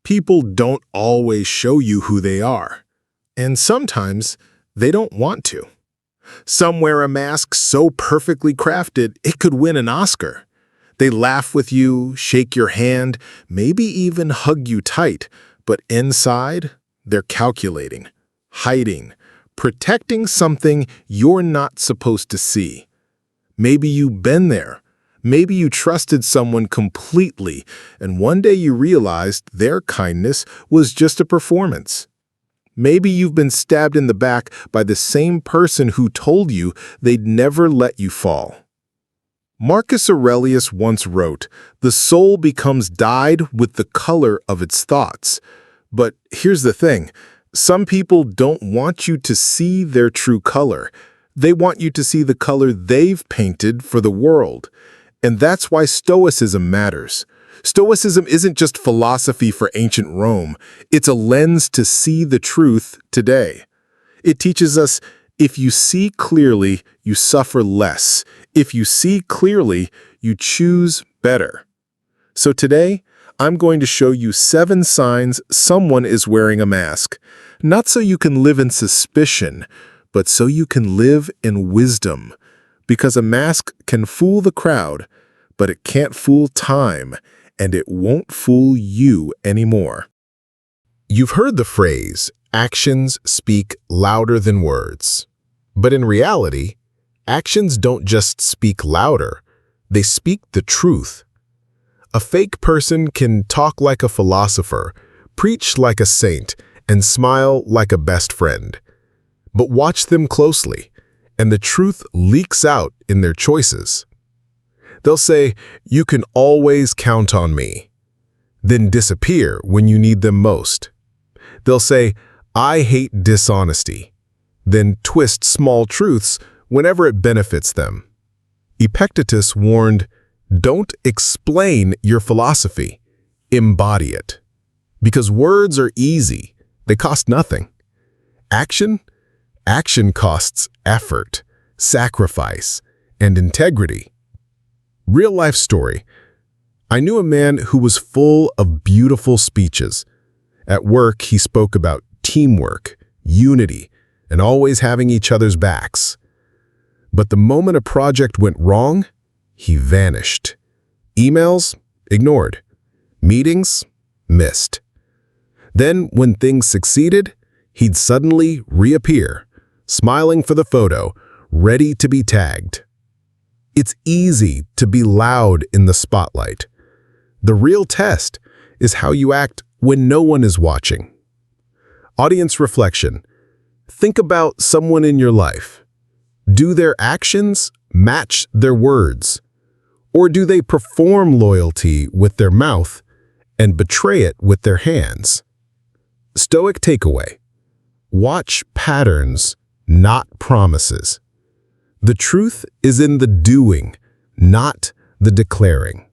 People don't always show you who they are, and sometimes they don't want to. Some wear a mask so perfectly crafted it could win an Oscar. They laugh with you, shake your hand, maybe even hug you tight, but inside, they're calculating, hiding, protecting something you're not supposed to see. Maybe you've been there. Maybe you trusted someone completely, and one day you realized their kindness was just a performance. Maybe you've been stabbed in the back by the same person who told you they'd never let you fall. Marcus Aurelius once wrote, "The soul becomes dyed with the color of its thoughts." But here's the thing. Some people don't want you to see their true color. They want you to see the color they've painted for the world. And that's why Stoicism matters. Stoicism isn't just philosophy for ancient Rome. It's a lens to see the truth today. It teaches us, if you see clearly, you suffer less. If you see clearly, you choose better. So today, I'm going to show you 7 signs someone is wearing a mask. Not so you can live in suspicion, but so you can live in wisdom. Because a mask can fool the crowd, but it can't fool time, and it won't fool you anymore. You've heard the phrase, actions speak louder than words. But in reality, actions don't just speak louder, they speak the truth. A fake person can talk like a philosopher, preach like a saint, and smile like a best friend. But watch them closely, and the truth leaks out in their choices. They'll say, "You can always count on me," then disappear when you need them most. They'll say, "I hate dishonesty," then twist small truths whenever it benefits them. Epictetus warned, "Don't explain your philosophy, embody it." Because words are easy, they cost nothing. Action costs effort, sacrifice, and integrity. Real-life story. I knew a man who was full of beautiful speeches. At work, he spoke about teamwork, unity, and always having each other's backs. But the moment a project went wrong, he vanished. Emails? Ignored. Meetings? Missed. Then, when things succeeded, he'd suddenly reappear, smiling for the photo, ready to be tagged. It's easy to be loud in the spotlight. The real test is how you act when no one is watching. Audience reflection. Think about someone in your life. Do their actions match their words? Or do they perform loyalty with their mouth and betray it with their hands? Stoic takeaway. Watch patterns, not promises. The truth is in the doing, not the declaring.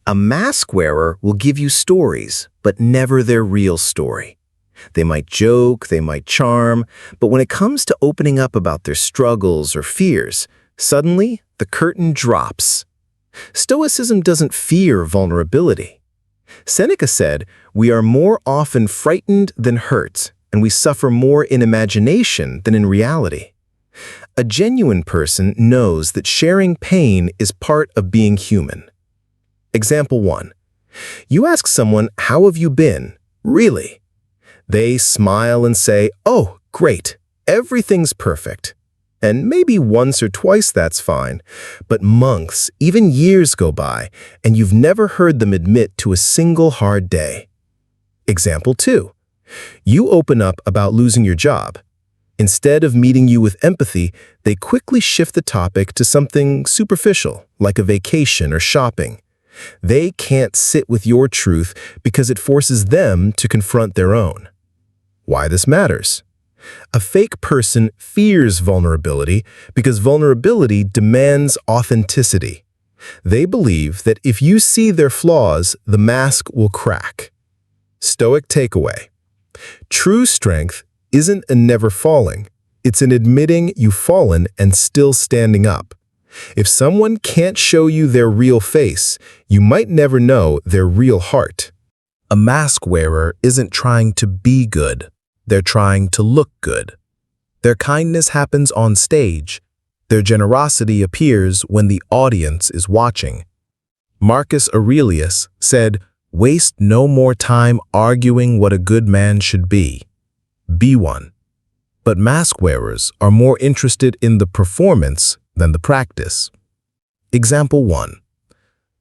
A mask wearer will give you stories, but never their real story. They might joke, they might charm, but when it comes to opening up about their struggles or fears, suddenly the curtain drops. Stoicism doesn't fear vulnerability. Seneca said, "We are more often frightened than hurt, and we suffer more in imagination than in reality." A genuine person knows that sharing pain is part of being human. Example 1. You ask someone, "How have you been?" Really? They smile and say, "Oh, great, everything's perfect." And maybe once or twice that's fine, but months, even years go by, and you've never heard them admit to a single hard day. Example 2. You open up about losing your job. Instead of meeting you with empathy, they quickly shift the topic to something superficial, like a vacation or shopping. They can't sit with your truth because it forces them to confront their own. Why this matters? A fake person fears vulnerability because vulnerability demands authenticity. They believe that if you see their flaws, the mask will crack. Stoic takeaway. True strength isn't in never falling. It's in admitting you've fallen and still standing up. If someone can't show you their real face, you might never know their real heart. A mask wearer isn't trying to be good. They're trying to look good. Their kindness happens on stage. Their generosity appears when the audience is watching. Marcus Aurelius said, "Waste no more time arguing what a good man should be. Be one." But mask wearers are more interested in the performance than the practice. Example 1.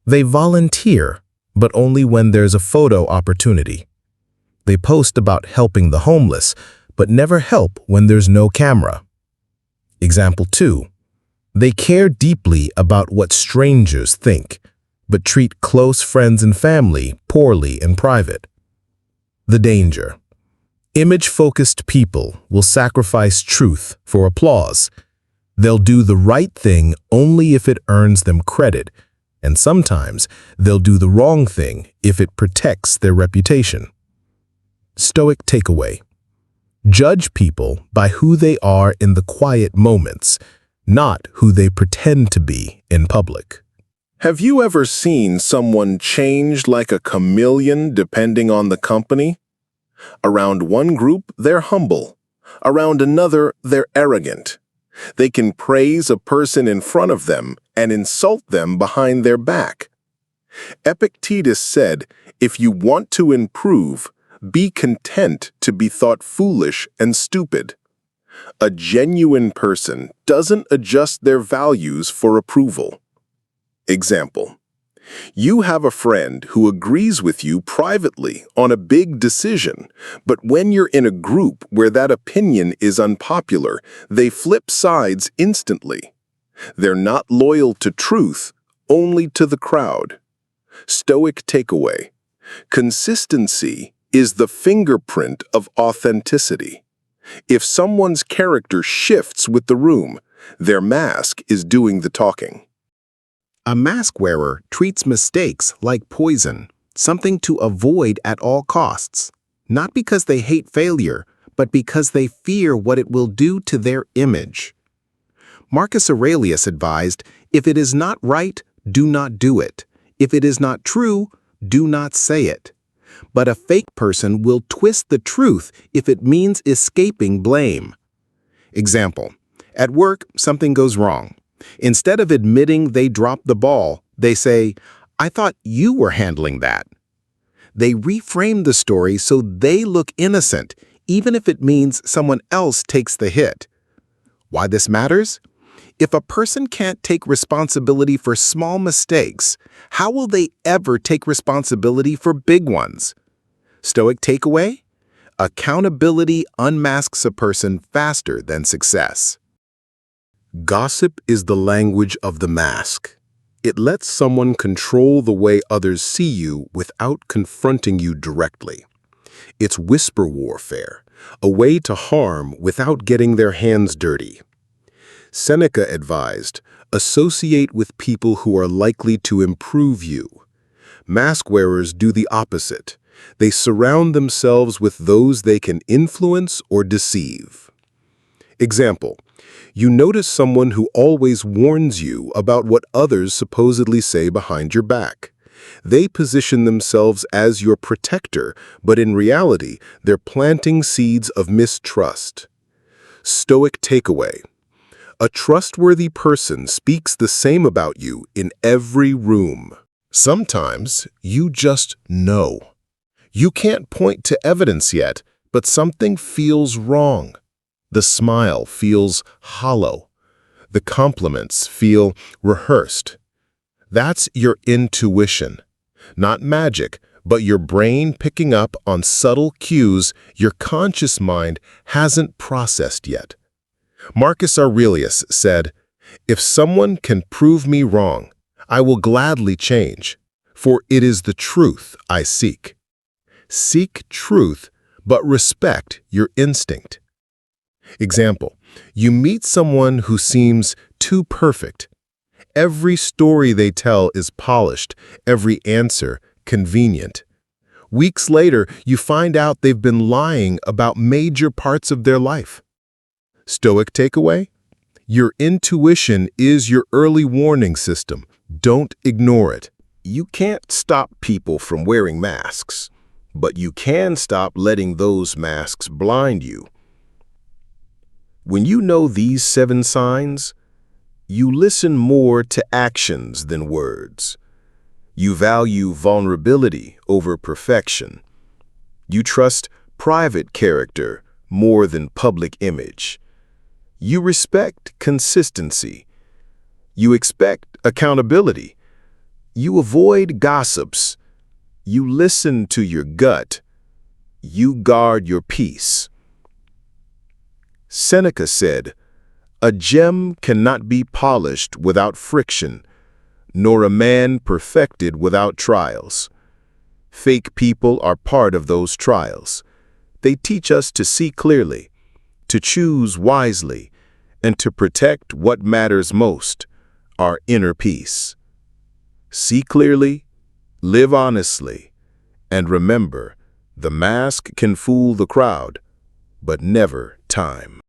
They volunteer, but only when there's a photo opportunity. They post about helping the homeless, but never help when there's no camera. Example 2. They care deeply about what strangers think, but treat close friends and family poorly in private. The danger. Image-focused people will sacrifice truth for applause. They'll do the right thing only if it earns them credit, and sometimes they'll do the wrong thing if it protects their reputation. Stoic takeaway. Judge people by who they are in the quiet moments, not who they pretend to be in public. Have you ever seen someone change like a chameleon depending on the company? Around one group, they're humble. Around another, they're arrogant. They can praise a person in front of them and insult them behind their back. Epictetus said, "If you want to improve, be content to be thought foolish and stupid." A genuine person doesn't adjust their values for approval. Example. You have a friend who agrees with you privately on a big decision, but when you're in a group where that opinion is unpopular, they flip sides instantly. They're not loyal to truth, only to the crowd. Stoic takeaway. Consistency is the fingerprint of authenticity. If someone's character shifts with the room, their mask is doing the talking. A mask wearer treats mistakes like poison, something to avoid at all costs, not because they hate failure, but because they fear what it will do to their image. Marcus Aurelius advised, "If it is not right, do not do it. If it is not true, do not say it." But a fake person will twist the truth if it means escaping blame. Example. At work, something goes wrong. Instead of admitting they dropped the ball, they say, "I thought you were handling that." They reframe the story so they look innocent, even if it means someone else takes the hit. Why this matters? If a person can't take responsibility for small mistakes, how will they ever take responsibility for big ones? Stoic takeaway? Accountability unmasks a person faster than success. Gossip is the language of the mask. It lets someone control the way others see you without confronting you directly. It's whisper warfare, a way to harm without getting their hands dirty. Seneca advised, associate with people who are likely to improve you. Mask wearers do the opposite. They surround themselves with those they can influence or deceive. Example. You notice someone who always warns you about what others supposedly say behind your back. They position themselves as your protector, but in reality, they're planting seeds of mistrust. Stoic takeaway. A trustworthy person speaks the same about you in every room. Sometimes you just know. You can't point to evidence yet, but something feels wrong. The smile feels hollow. The compliments feel rehearsed. That's your intuition. Not magic, but your brain picking up on subtle cues your conscious mind hasn't processed yet. Marcus Aurelius said, "If someone can prove me wrong, I will gladly change, for it is the truth I seek." Seek truth, but respect your instinct. Example, you meet someone who seems too perfect. Every story they tell is polished, every answer convenient. Weeks later, you find out they've been lying about major parts of their life. Stoic takeaway? Your intuition is your early warning system. Don't ignore it. You can't stop people from wearing masks, But you can stop letting those masks blind you. When you know these 7 signs, you listen more to actions than words. You value vulnerability over perfection. You trust private character more than public image. You respect consistency. You expect accountability. You avoid gossips. You listen to your gut. You guard your peace. Seneca said, "A gem cannot be polished without friction, nor a man perfected without trials." Fake people are part of those trials. They teach us to see clearly, to choose wisely, and to protect what matters most, our inner peace. See clearly, live honestly, and remember, the mask can fool the crowd, but never time.